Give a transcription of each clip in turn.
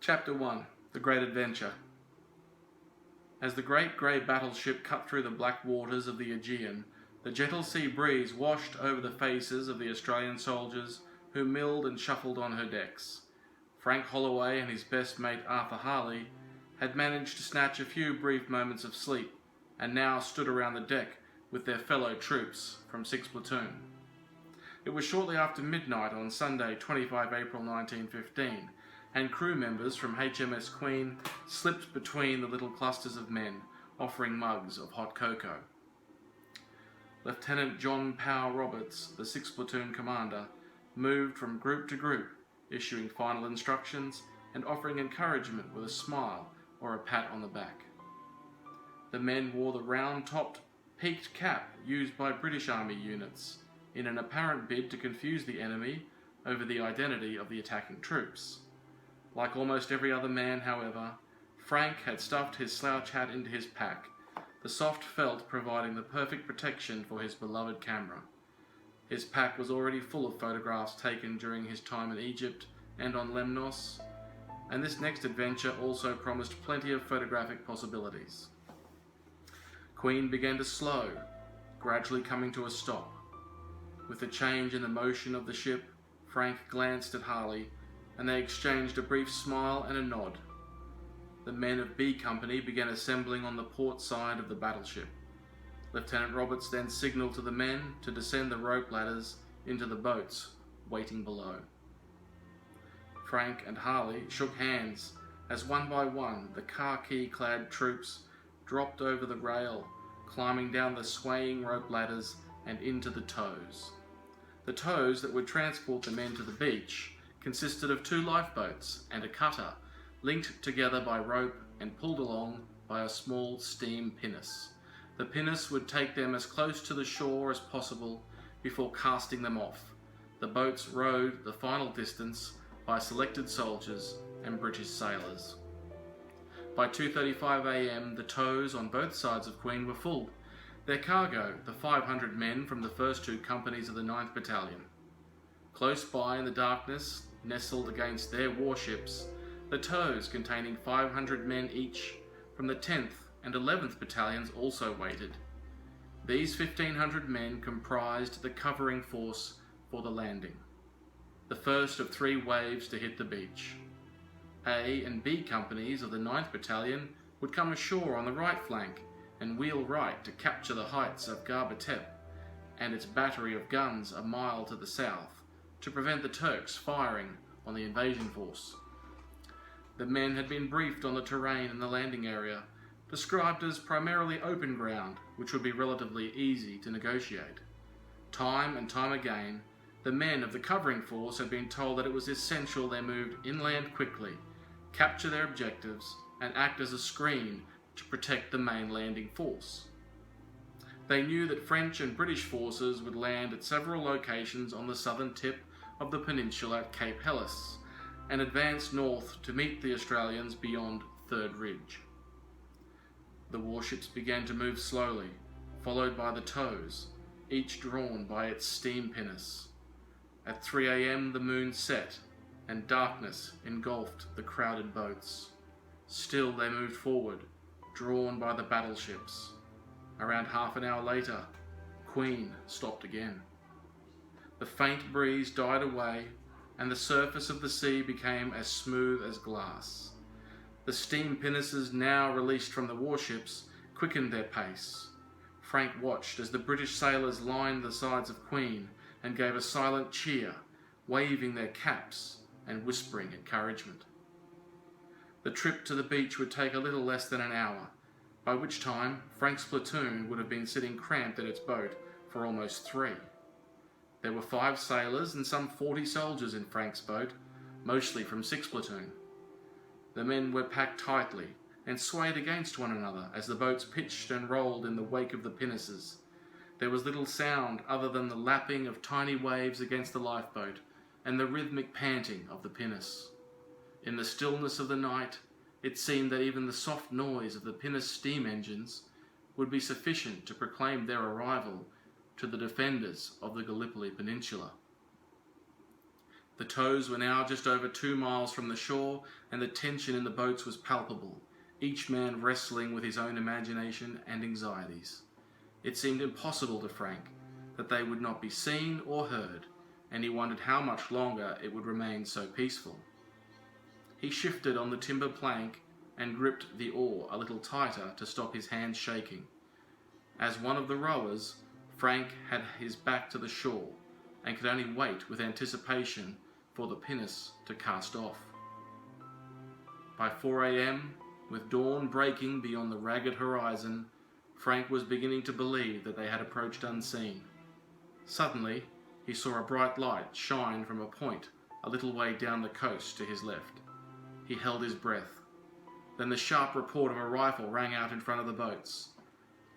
Chapter 1. The Great Adventure. As the great grey battleship cut through the black waters of the Aegean, the gentle sea breeze washed over the faces of the Australian soldiers who milled and shuffled on her decks. Frank Holloway and his best mate Arthur Harley had managed to snatch a few brief moments of sleep, and now stood around the deck with their fellow troops from 6th Platoon. It was shortly after midnight on Sunday, 25 April 1915, and crew members from HMS Queen slipped between the little clusters of men, offering mugs of hot cocoa. Lieutenant John Power Roberts, the 6th Platoon commander, moved from group to group, issuing final instructions and offering encouragement with a smile or a pat on the back. The men wore the round-topped, peaked cap used by British Army units, in an apparent bid to confuse the enemy over the identity of the attacking troops. Like almost every other man, however, Frank had stuffed his slouch hat into his pack, the soft felt providing the perfect protection for his beloved camera. His pack was already full of photographs taken during his time in Egypt and on Lemnos, and this next adventure also promised plenty of photographic possibilities. Queen began to slow, gradually coming to a stop. With the change in the motion of the ship, Frank glanced at Harley, and they exchanged a brief smile and a nod. The men of B Company began assembling on the port side of the battleship. Lieutenant Roberts then signalled to the men to descend the rope ladders into the boats waiting below. Frank and Harley shook hands as one by one the khaki-clad troops dropped over the rail, climbing down the swaying rope ladders and into the tows. The tows that would transport the men to the beach consisted of 2 lifeboats and a cutter, linked together by rope and pulled along by a small steam pinnace. The pinnace would take them as close to the shore as possible before casting them off. The boats rowed the final distance by selected soldiers and British sailors. By 2:35 a.m, the tows on both sides of Queen were full. Their cargo, the 500 men from the first 2 companies of the 9th Battalion. Close by in the darkness, nestled against their warships, the tows containing 500 men each from the 10th and 11th Battalions also waited. These 1,500 men comprised the covering force for the landing, the first of 3 waves to hit the beach. A and B companies of the 9th Battalion would come ashore on the right flank and wheel right to capture the heights of Garbatep and its battery of guns a mile to the south, to prevent the Turks firing on the invasion force. The men had been briefed on the terrain in the landing area, described as primarily open ground, which would be relatively easy to negotiate. Time and time again, the men of the covering force had been told that it was essential they moved inland quickly, capture their objectives, and act as a screen to protect the main landing force. They knew that French and British forces would land at several locations on the southern tip of the peninsula at Cape Helles, and advance north to meet the Australians beyond Third Ridge. The warships began to move slowly, followed by the tows, each drawn by its steam pinnace. At 3 a.m. the moon set, and darkness engulfed the crowded boats. Still they moved forward, drawn by the battleships. Around half an hour later, Queen stopped again. The faint breeze died away, and the surface of the sea became as smooth as glass. The steam pinnaces, now released from the warships, quickened their pace. Frank watched as the British sailors lined the sides of Queen and gave a silent cheer, waving their caps and whispering encouragement. The trip to the beach would take a little less than an hour, by which time Frank's platoon would have been sitting cramped in its boat for almost 3. There were 5 sailors and some 40 soldiers in Frank's boat, mostly from 6th Platoon. The men were packed tightly and swayed against one another as the boats pitched and rolled in the wake of the pinnaces. There was little sound other than the lapping of tiny waves against the lifeboat and the rhythmic panting of the pinnace. In the stillness of the night, it seemed that even the soft noise of the pinnace steam engines would be sufficient to proclaim their arrival to the defenders of the Gallipoli Peninsula. The tows were now just over 2 miles from the shore, and the tension in the boats was palpable, each man wrestling with his own imagination and anxieties. It seemed impossible to Frank that they would not be seen or heard, and he wondered how much longer it would remain so peaceful. He shifted on the timber plank and gripped the oar a little tighter to stop his hands shaking. As one of the rowers, Frank had his back to the shore and could only wait with anticipation for the pinnace to cast off. By 4 a.m., with dawn breaking beyond the ragged horizon, Frank was beginning to believe that they had approached unseen. Suddenly, he saw a bright light shine from a point a little way down the coast to his left. He held his breath. Then the sharp report of a rifle rang out in front of the boats.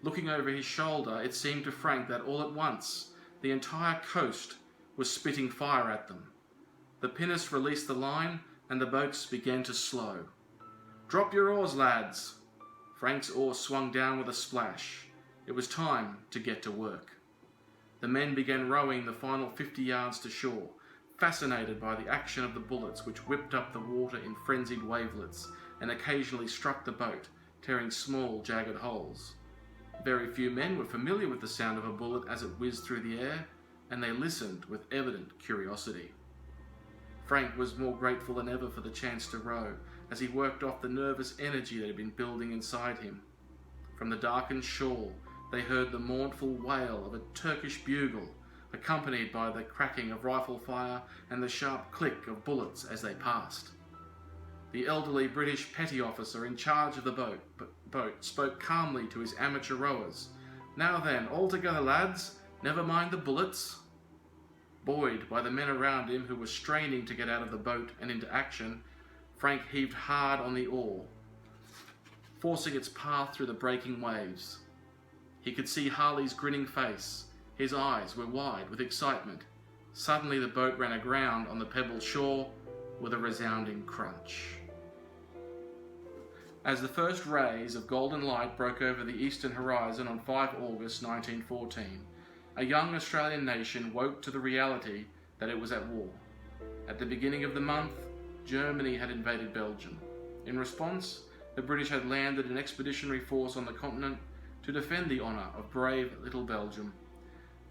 Looking over his shoulder, it seemed to Frank that all at once the entire coast was spitting fire at them. The pinnace released the line and the boats began to slow. "Drop your oars, lads!" Frank's oar swung down with a splash. It was time to get to work. The men began rowing the final 50 yards to shore, fascinated by the action of the bullets which whipped up the water in frenzied wavelets and occasionally struck the boat, tearing small, jagged holes. Very few men were familiar with the sound of a bullet as it whizzed through the air, and they listened with evident curiosity. Frank was more grateful than ever for the chance to row, as he worked off the nervous energy that had been building inside him. From the darkened shore, they heard the mournful wail of a Turkish bugle, accompanied by the cracking of rifle fire and the sharp click of bullets as they passed. The elderly British petty officer in charge of the boat spoke calmly to his amateur rowers. "Now then, all together, lads, never mind the bullets." Buoyed by the men around him who were straining to get out of the boat and into action, Frank heaved hard on the oar, forcing its path through the breaking waves. He could see Harley's grinning face. His eyes were wide with excitement. Suddenly the boat ran aground on the pebbled shore with a resounding crunch. As the first rays of golden light broke over the eastern horizon on 5 August 1914, a young Australian nation woke to the reality that it was at war. At the beginning of the month, Germany had invaded Belgium. In response, the British had landed an expeditionary force on the continent to defend the honour of brave little Belgium.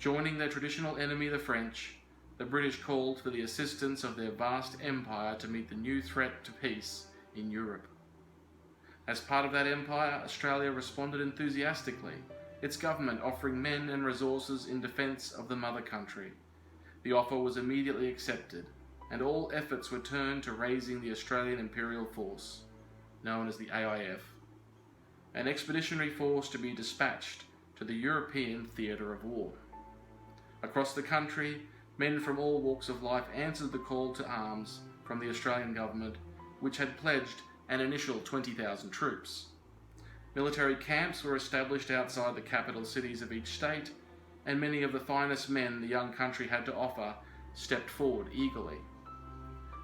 Joining their traditional enemy, the French, the British called for the assistance of their vast empire to meet the new threat to peace in Europe. As part of that empire, Australia responded enthusiastically, its government offering men and resources in defence of the mother country. The offer was immediately accepted, and all efforts were turned to raising the Australian Imperial Force, known as the AIF, an expeditionary force to be dispatched to the European theatre of war. Across the country, men from all walks of life answered the call to arms from the Australian government, which had pledged an initial 20,000 troops. Military camps were established outside the capital cities of each state, and many of the finest men the young country had to offer stepped forward eagerly.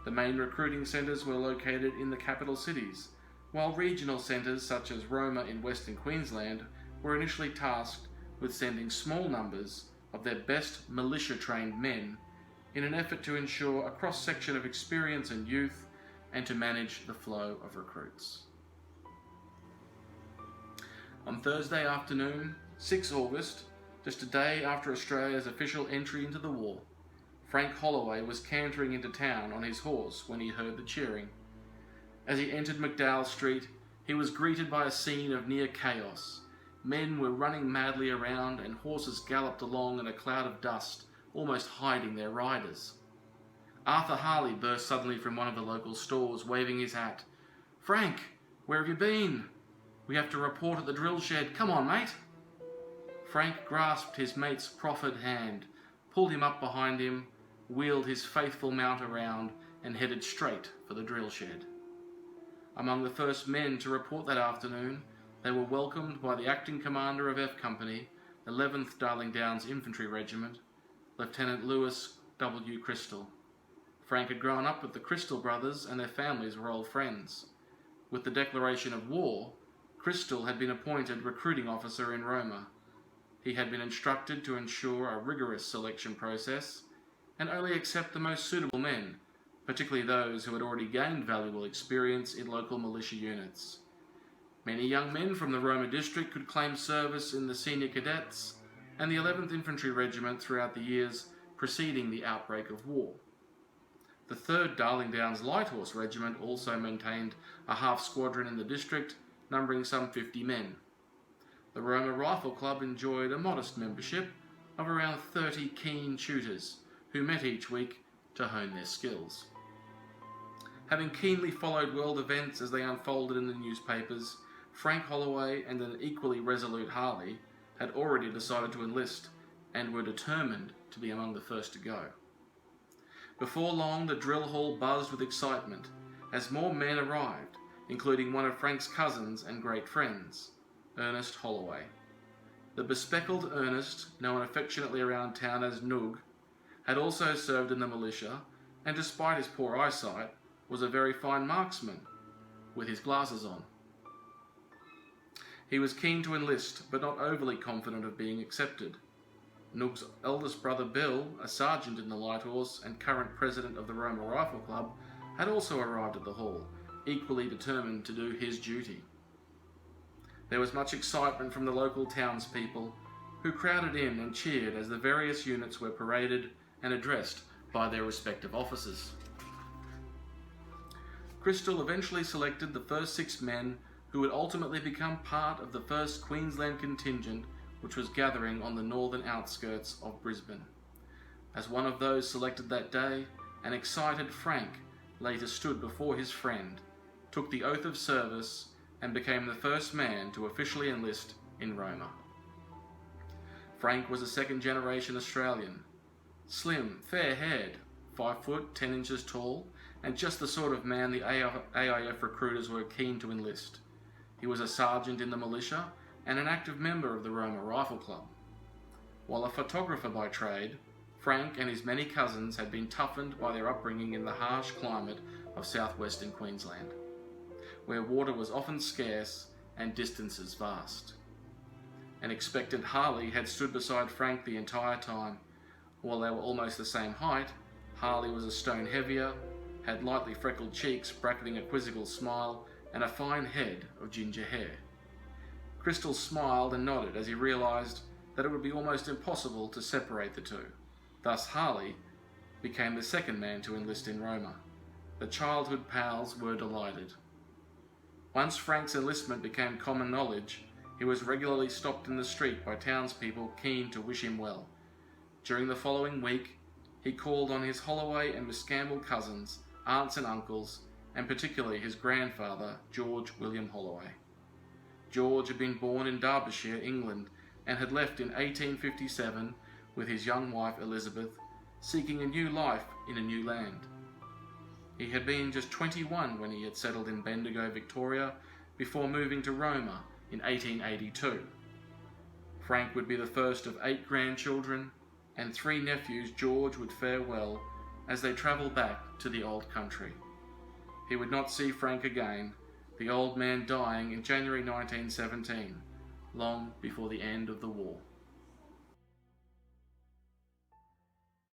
The main recruiting centres were located in the capital cities, while regional centres such as Roma in Western Queensland were initially tasked with sending small numbers of their best militia-trained men in an effort to ensure a cross-section of experience and youth and to manage the flow of recruits. On Thursday afternoon, 6 August, just a day after Australia's official entry into the war, Frank Holloway was cantering into town on his horse when he heard the cheering. As he entered McDowell Street, he was greeted by a scene of near chaos. Men were running madly around and horses galloped along in a cloud of dust, almost hiding their riders. Arthur Harley burst suddenly from one of the local stores, waving his hat. "Frank, where have you been? We have to report at the drill shed. Come on, mate." Frank grasped his mate's proffered hand, pulled him up behind him, wheeled his faithful mount around, and headed straight for the drill shed. Among the first men to report that afternoon, they were welcomed by the acting commander of F Company, 11th Darling Downs Infantry Regiment, Lieutenant Lewis W. Crystal. Frank had grown up with the Crystal brothers and their families were old friends. With the declaration of war, Crystal had been appointed recruiting officer in Roma. He had been instructed to ensure a rigorous selection process, and only accept the most suitable men, particularly those who had already gained valuable experience in local militia units. Many young men from the Roma district could claim service in the senior cadets and the 11th Infantry Regiment throughout the years preceding the outbreak of war. The 3rd Darling Downs Light Horse Regiment also maintained a half squadron in the district, numbering some 50 men. The Roma Rifle Club enjoyed a modest membership of around 30 keen shooters who met each week to hone their skills. Having keenly followed world events as they unfolded in the newspapers, Frank Holloway and an equally resolute Harley had already decided to enlist and were determined to be among the first to go. Before long, the drill hall buzzed with excitement as more men arrived, including one of Frank's cousins and great friends, Ernest Holloway. The bespectacled Ernest, known affectionately around town as Noog, had also served in the militia, and despite his poor eyesight, was a very fine marksman, with his glasses on. He was keen to enlist, but not overly confident of being accepted. Noog's eldest brother Bill, a sergeant in the Light Horse and current president of the Roma Rifle Club, had also arrived at the hall, equally determined to do his duty. There was much excitement from the local townspeople, who crowded in and cheered as the various units were paraded and addressed by their respective officers. Crystal eventually selected the first 6 men who would ultimately become part of the 1st Queensland contingent, which was gathering on the northern outskirts of Brisbane. As one of those selected that day, an excited Frank later stood before his friend, took the oath of service, and became the first man to officially enlist in Roma. Frank was a 2nd-generation Australian, slim, fair-haired, 5 foot 10 inches tall, and just the sort of man the AIF recruiters were keen to enlist. He was a sergeant in the militia and an active member of the Roma Rifle Club. While a photographer by trade, Frank and his many cousins had been toughened by their upbringing in the harsh climate of southwestern Queensland, where water was often scarce and distances vast. An expectant Harley had stood beside Frank the entire time. While they were almost the same height, Harley was a stone heavier, had lightly freckled cheeks bracketing a quizzical smile, and a fine head of ginger hair. Crystal smiled and nodded as he realised that it would be almost impossible to separate the two. Thus Harley became the 2nd man to enlist in Roma. The childhood pals were delighted. Once Frank's enlistment became common knowledge, he was regularly stopped in the street by townspeople keen to wish him well. During the following week, he called on his Holloway and Miss Campbell cousins, aunts and uncles, and particularly his grandfather, George William Holloway. George had been born in Derbyshire, England, and had left in 1857 with his young wife Elizabeth, seeking a new life in a new land. He had been just 21 when he had settled in Bendigo, Victoria, before moving to Roma in 1882. Frank would be the first of 8 grandchildren, and 3 nephews George would fare well as they travelled back to the old country. He would not see Frank again, the old man dying in January 1917, long before the end of the war.